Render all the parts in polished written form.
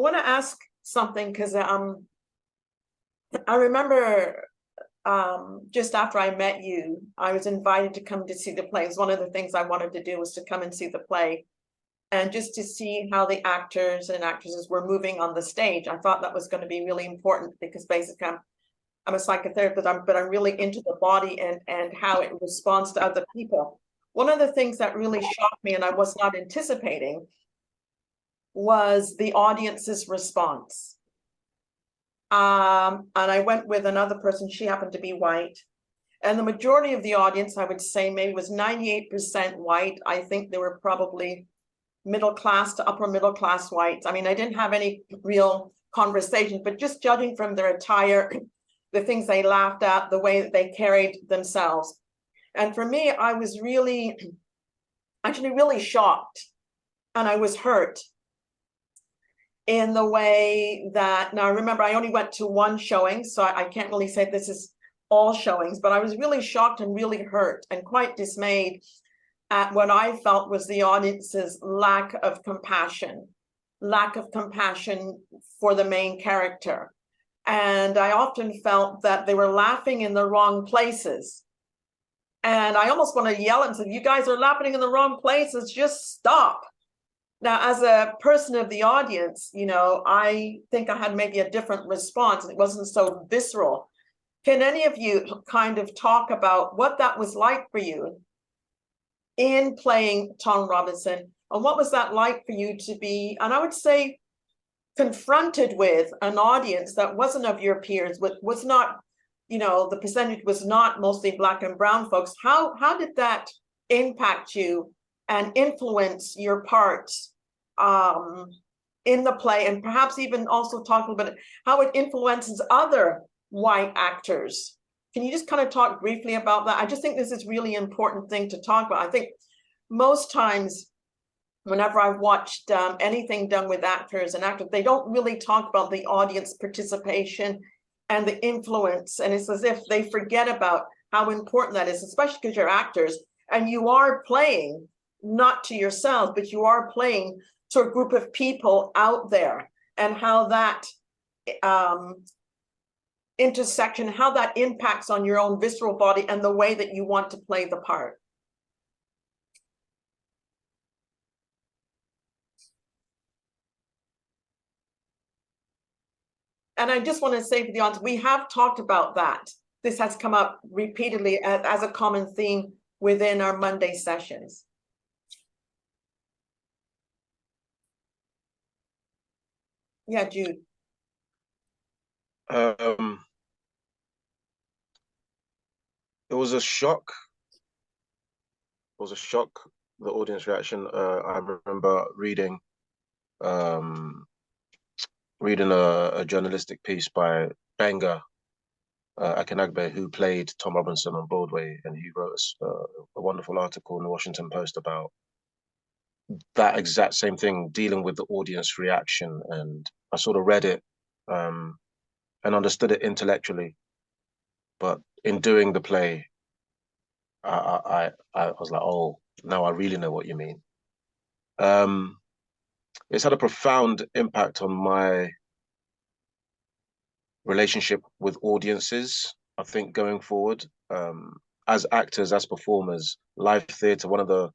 want to ask something because I remember just after I met you, I was invited to come to see the play. It was one of the things I wanted to do was to come and see the play and just to see how the actors and actresses were moving on the stage. I thought that was going to be really important because basically I'm a psychotherapist, but I'm really into the body and how it responds to other people. One of the things that really shocked me and I was not anticipating was the audience's response. And I went with another person, she happened to be white. And the majority of the audience, I would say maybe was 98% white. I think they were probably middle class to upper middle class whites. I mean, I didn't have any real conversations, but just judging from their attire, the things they laughed at, the way that they carried themselves. And for me, I was actually really shocked and I was hurt in the way that, now remember, I only went to one showing, so I can't really say this is all showings, but I was really shocked and really hurt and quite dismayed at what I felt was the audience's lack of compassion for the main character. And I often felt that they were laughing in the wrong places. And I almost want to yell and say, you guys are laughing in the wrong places, just stop. Now, as a person of the audience, you know, I think I had maybe a different response. It wasn't so visceral. Can any of you kind of talk about what that was like for you in playing Tom Robinson? And what was that like for you to be, and I would say, confronted with an audience that wasn't of your peers, was not, you know, the percentage was not mostly Black and brown folks. How did that impact you and influence your parts in the play, and perhaps even also talk a little bit how it influences other white actors? Can you just kind of talk briefly about that? I just think this is really important thing to talk about. I think most times whenever I've watched anything done with actors and actors, they don't really talk about the audience participation and the influence. And it's as if they forget about how important that is, especially because you're actors and you are playing not to yourselves, but you are playing to a group of people out there, and how that intersection, how that impacts on your own visceral body and the way that you want to play the part. And I just want to say for the audience, we have talked about that. This has come up repeatedly as a common theme within our Monday sessions. Yeah, Jude. It was a shock. It was a shock, the audience reaction. I remember reading a journalistic piece by Benga Akinagbe, who played Tom Robinson on Broadway, and he wrote a wonderful article in the Washington Post about that exact same thing, dealing with the audience reaction. And I sort of read it and understood it intellectually, but in doing the play, I was like, oh, now I really know what you mean. It's had a profound impact on my relationship with audiences, I think, going forward. As actors, as performers, live theatre, one of the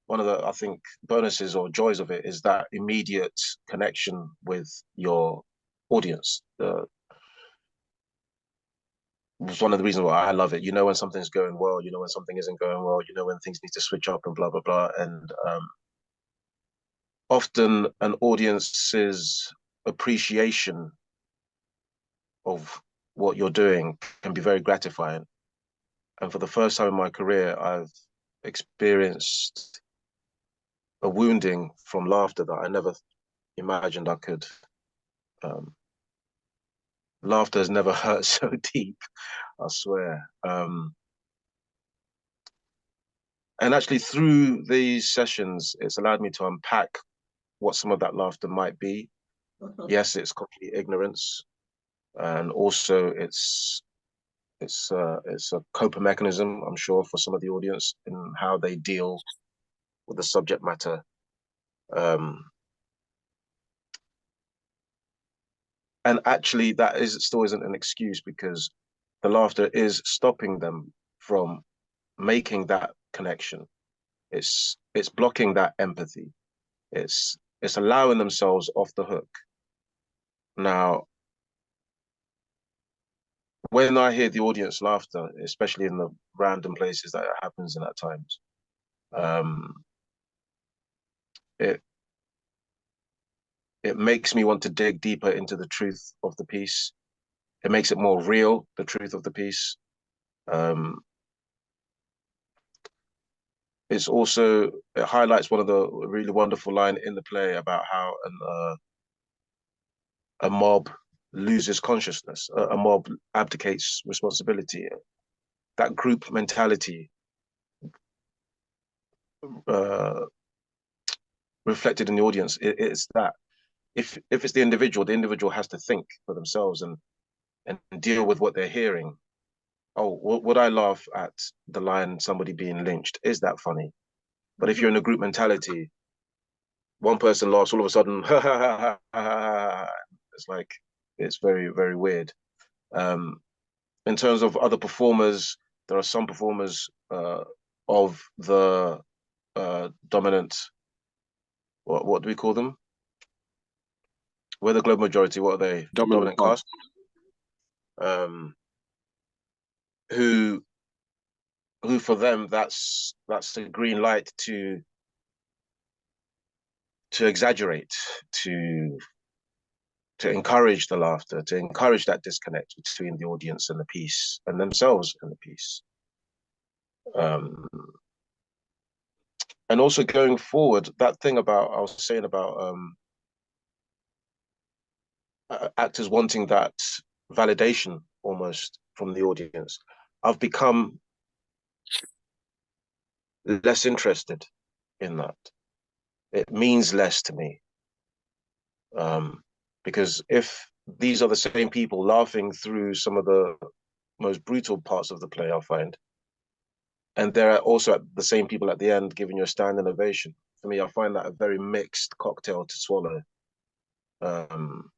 I think bonuses or joys of it is that immediate connection with your audience. It's one of the reasons why I love it. You know when something's going well, you know when something isn't going well, you know when things need to switch up and blah blah blah. And often an audience's appreciation of what you're doing can be very gratifying. And for the first time in my career, I've experienced a wounding from laughter that I never imagined I could. Laughter has never hurt so deep, I swear. And actually through these sessions, it's allowed me to unpack what some of that laughter might be. Yes, it's complete ignorance. And also it's a coping mechanism, I'm sure, for some of the audience in how they deal with the subject matter. And actually, that still isn't an excuse, because the laughter is stopping them from making that connection. It's blocking that empathy. It's allowing themselves off the hook. Now, when I hear the audience laughter, especially in the random places that it happens in at times, um, it it makes me want to dig deeper into the truth of the piece. It makes it more real, the truth of the piece. Um, it highlights one of the really wonderful line in the play about how a mob loses consciousness, a mob abdicates responsibility. That group mentality uh, reflected in the audience. It's that if it's the individual has to think for themselves and deal with what they're hearing. Oh, would I laugh at the line "somebody being lynched"? Is that funny? But if you're in a group mentality, one person laughs, all of a sudden, ha ha ha ha ha. It's like it's very very weird. Um, in terms of other performers, there are some performers of the dominant. What do we call them? We're the global majority. What are they? Dominant Dominant cast. cast. Um, who for them that's a green light to exaggerate, to encourage the laughter, to encourage that disconnect between the audience and the piece and themselves and the piece. Um, and also going forward, that thing about I was saying about actors wanting that validation almost from the audience. I've become less interested in that. It means less to me. Because if these are the same people laughing through some of the most brutal parts of the play, I'll find, and they're also the same people at the end giving you a standing ovation. For me, I find that a very mixed cocktail to swallow. Um,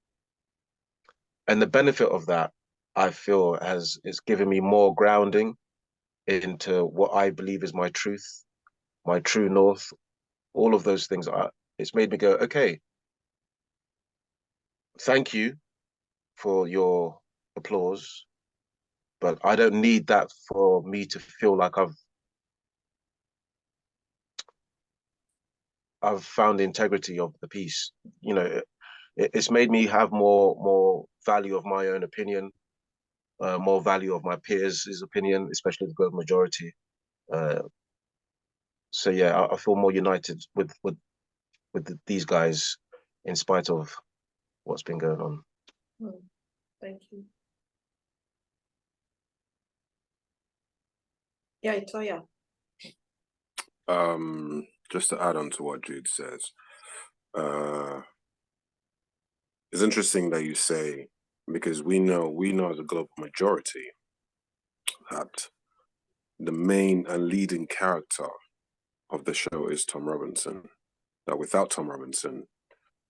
and the benefit of that, I feel, is given me more grounding into what I believe is my truth, my true north. All of those things it's made me go, okay, thank you for your applause, but I don't need that for me to feel like I've found the integrity of the piece. You know, it's made me have more value of my own opinion, more value of my peers' opinion, especially the great majority. Uh, so yeah, I feel more united with these guys in spite of what's been going on. Thank you. Yeah, Itoya. Just to add on to what Jude says, it's interesting that you say, because we know as a global majority that the main and leading character of the show is Tom Robinson. That without Tom Robinson,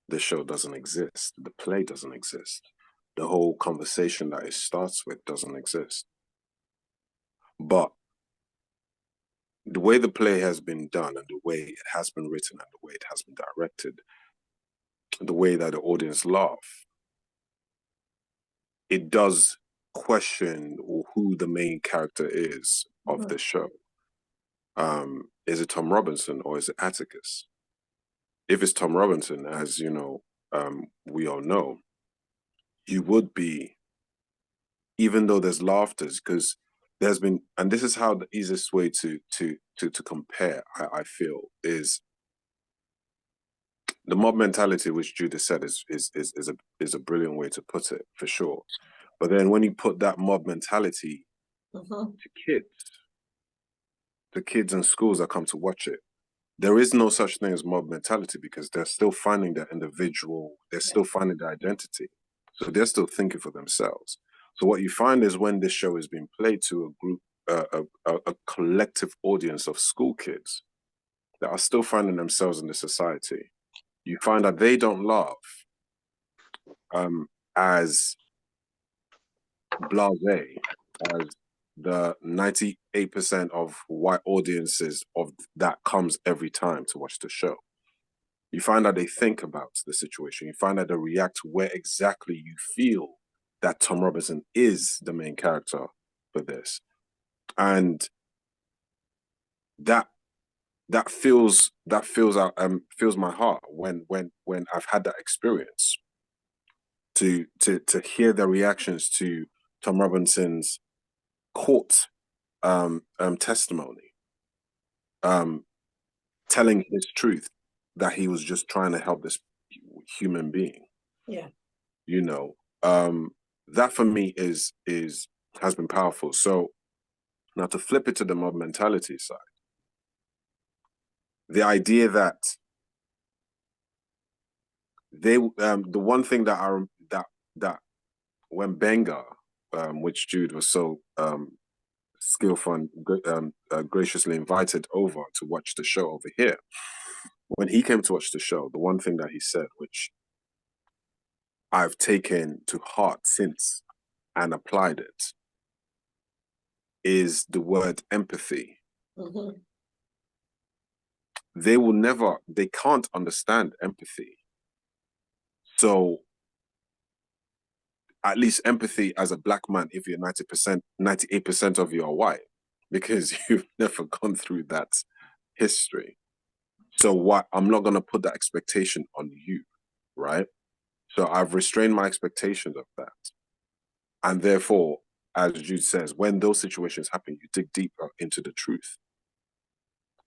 the show doesn't exist. The play doesn't exist. The whole conversation that it starts with doesn't exist. But the way the play has been done and the way it has been written and the way it has been directed, the way that the audience laugh, it does question who the main character is of the show. Is it Tom Robinson or is it Atticus? If it's Tom Robinson, as you know, we all know, you would be, even though there's laughters, because there's been, and this is how the easiest way to compare, I feel, is the mob mentality, which Judith said is a brilliant way to put it, for sure. But then when you put that mob mentality to kids in schools that come to watch it, there is no such thing as mob mentality because they're still finding their individual, they're still finding their identity. So they're still thinking for themselves. So what you find is when this show is being played to a group, a collective audience of school kids that are still finding themselves in the society, you find that they don't laugh as blasé as the 98% of white audiences of that comes every time to watch the show. You find out they think about the situation. You find out they react to where exactly you feel that Tom Robinson is the main character for this. And that fills my heart when I've had that experience to hear their reactions to Tom Robinson's court testimony, telling his truth that he was just trying to help this human being. Yeah. You know, that for me has been powerful. So now to flip it to the mob mentality side, the idea that they the one thing that that when Benga, which Jude was so skillful and graciously invited over to watch the show over here, when he came to watch the show, the one thing that he said, which I've taken to heart since and applied it, is the word empathy. Mm-hmm. They can't understand empathy. So at least empathy as a black man, if you're 90%, 98% of you are white, because you've never gone through that history. So I'm not going to put that expectation on you, right? So I've restrained my expectations of that. And therefore, as Jude says, when those situations happen, you dig deeper into the truth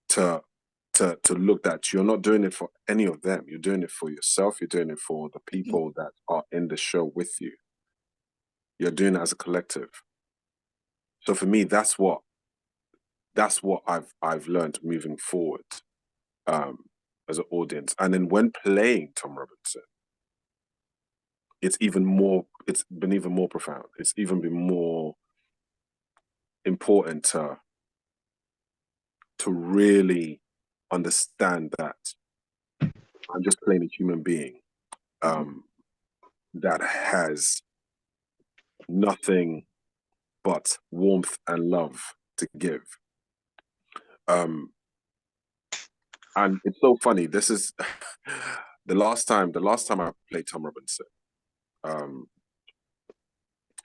to look that you're not doing it for any of them. You're doing it for yourself. You're doing it for the people that are in the show with you. You're doing it as a collective. So for me, that's what I've learned moving forward as an audience. And then when playing Tom Robinson, it's been even more profound. It's even been more important to really understand that I'm just playing a human being that has nothing but warmth and love to give. And it's so funny. This is the last time I played Tom Robinson.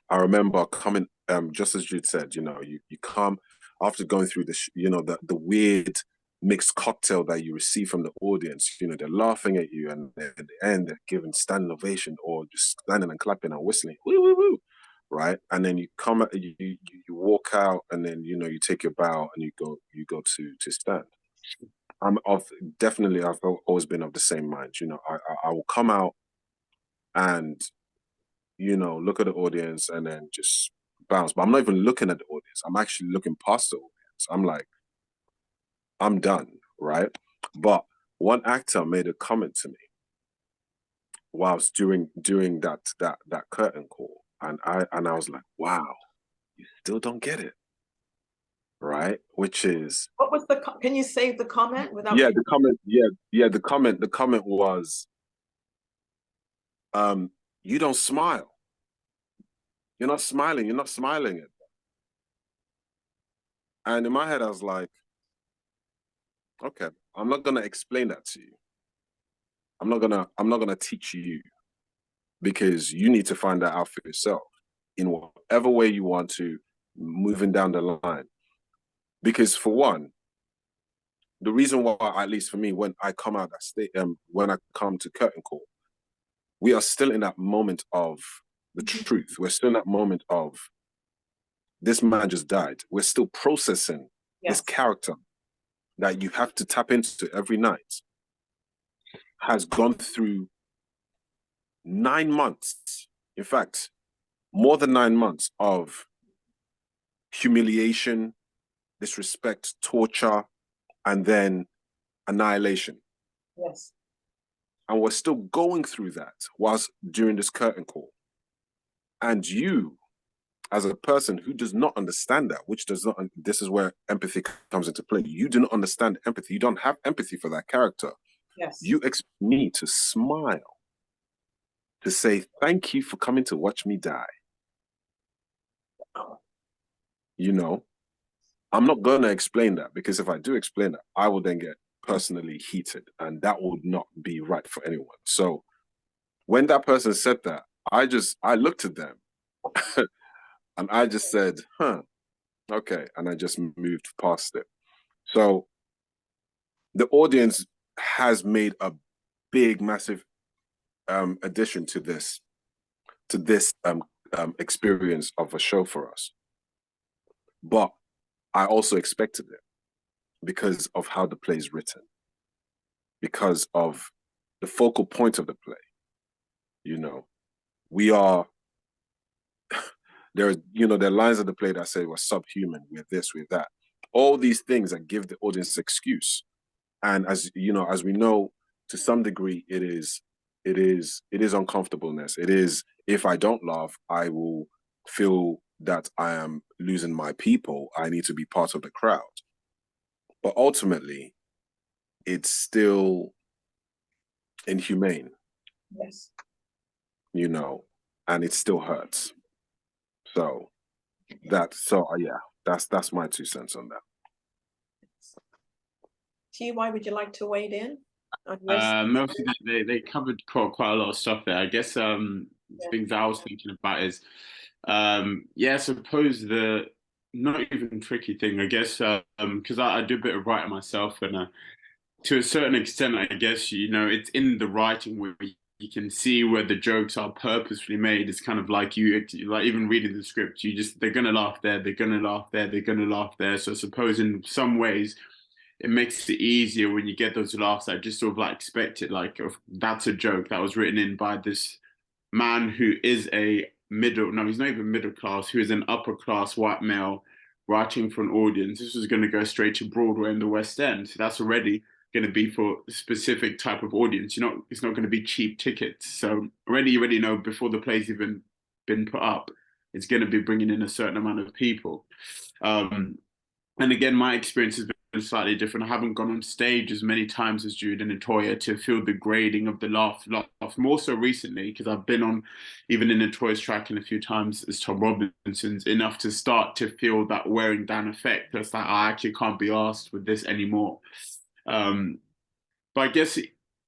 I remember coming, just as Jude said, you come after going through the weird mixed cocktail that you receive from the audience. They're laughing at you, and at the end they're giving standing ovation or just standing and clapping and whistling, woo woo woo, right? And then you come, you walk out, and then you take your bow and you go to stand. Definitely I've always been of the same mind. I will come out and look at the audience and then just bounce. But I'm not even looking at the audience. I'm actually looking past the audience. I'm like, I'm done, right? But one actor made a comment to me whilst during that curtain call, and I was like, wow, you still don't get it, right? Which is, What was can you say the comment without? Yeah, the comment. Yeah, the comment was, you don't smile. You're not smiling. You're not smiling at. And in my head, I was like, okay, I'm not gonna explain that to you. I'm not gonna teach you, because you need to find that out for yourself in whatever way you want to, moving down the line. Because for one, the reason why, at least for me, when I come out that state, when I come to curtain call, we are still in that moment of the truth. We're still in that moment of, this man just died. We're still processing this character that you have to tap into every night, has gone through 9 months, in fact, more than 9 months of humiliation, disrespect, torture, and then annihilation. Yes. And we're still going through that whilst during this curtain call. And you, as a person who does not understand that, this is where empathy comes into play. You do not understand empathy. You don't have empathy for that character. Yes. You expect me to smile to say thank you for coming to watch me die. You know, I'm not going to explain that, because if I do explain that, I will then get personally heated, and that would not be right for anyone. So when that person said that, I looked at them and I just said, huh, okay. And I just moved past it. So the audience has made a big, massive addition to this experience of a show for us. But I also expected it because of how the play is written, because of the focal point of the play. You know, we are there are lines of the play that say we're subhuman, we're this, we're that. All these things that give the audience excuse. And as you know, as we know, to some degree, it is uncomfortableness. It is, if I don't laugh, I will feel that I am losing my people. I need to be part of the crowd. But ultimately, it's still inhumane. Yes. You know, and it still hurts. So yeah, that's my 2 cents on that. T.Y., would you like to weigh in on this? Mostly they covered quite a lot of stuff there. I guess things I was thinking about is yeah, I suppose the not even tricky thing, I guess, because I do a bit of writing myself, and to a certain extent, I guess, you know, it's in the writing where you can see where the jokes are purposefully made. It's kind of like like even reading the script, they're gonna laugh there, they're gonna laugh there, they're gonna laugh there. So I suppose in some ways it makes it easier when you get those laughs. I just sort of like expect it, like, oh, that's a joke that was written in by this man who is he's not even middle class, who is an upper class white male writing for an audience. This was going to go straight to Broadway in the West End. So that's already going to be for a specific type of audience. It's not going to be cheap tickets. So you already know before the play's even been put up, it's going to be bringing in a certain amount of people. And again, my experience has been slightly different. I haven't gone on stage as many times as Jude and Natoya to feel the grading of the laugh more so recently, because I've been on, even in Natoya's tracking a few times as Tom Robinson's, enough to start to feel that wearing down effect. That's like, I actually can't be asked with this anymore. But I guess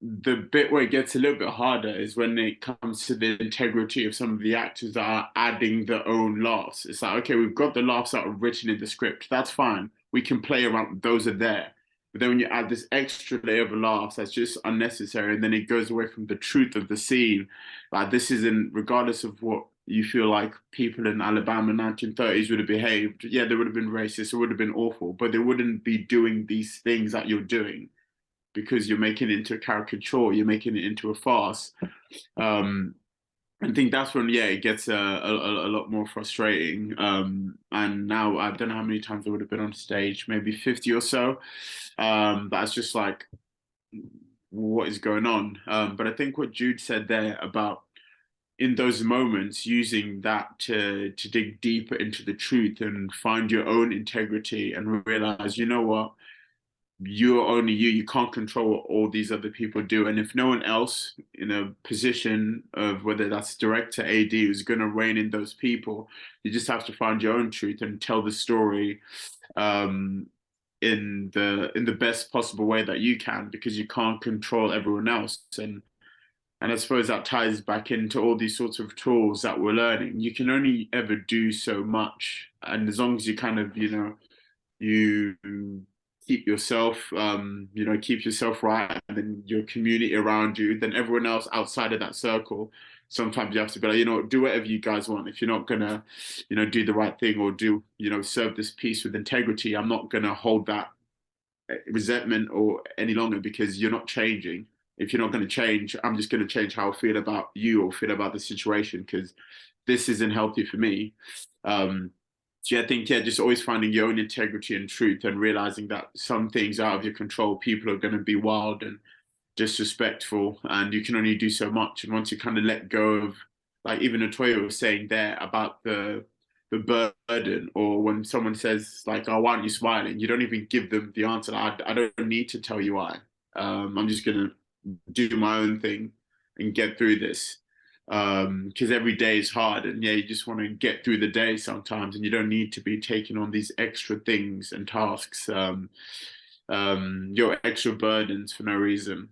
the bit where it gets a little bit harder is when it comes to the integrity of some of the actors that are adding their own laughs. It's like, okay, we've got the laughs that are written in the script. That's fine. We can play around. Those are there. But then when you add this extra layer of laughs, that's just unnecessary. And then it goes away from the truth of the scene. Like, this isn't, regardless of what you feel like people in Alabama 1930s would have behaved. Yeah, they would have been racist. It would have been awful. But they wouldn't be doing these things that you're doing, because you're making it into a caricature, you're making it into a farce. I think that's when, yeah, it gets a lot more frustrating. And now I don't know how many times I would have been on stage, maybe 50 or so. That's just like, what is going on? But I think what Jude said there about, in those moments, using that to dig deeper into the truth and find your own integrity and realize, you know what, you're only you. You can't control what all these other people do. And if no one else in a position of, whether that's director, AD, who's going to rein in those people, you just have to find your own truth and tell the story in the best possible way that you can, because you can't control everyone else. And I suppose that ties back into all these sorts of tools that we're learning. You can only ever do so much, and as long as you kind of, you keep yourself, keep yourself right, and then your community around you, then everyone else outside of that circle, sometimes you have to be like, do whatever you guys want. If you're not gonna, do the right thing, or do, serve this piece with integrity, I'm not gonna hold that resentment or any longer, because you're not changing. If you're not going to change, I'm just going to change how I feel about you or feel about the situation, because this isn't healthy for me. So yeah, I think, just always finding your own integrity and truth, and realizing that some things are out of your control. People are going to be wild and disrespectful, and you can only do so much. And once you kind of let go of, like even Natoya was saying there about the burden, or when someone says like, "Oh, why aren't you smiling?" You don't even give them the answer. I don't need to tell you why. I'm just gonna do my own thing and get through this. because every day is hard, and yeah, you just want to get through the day sometimes, and you don't need to be taking on these extra things and tasks, your extra burdens for no reason.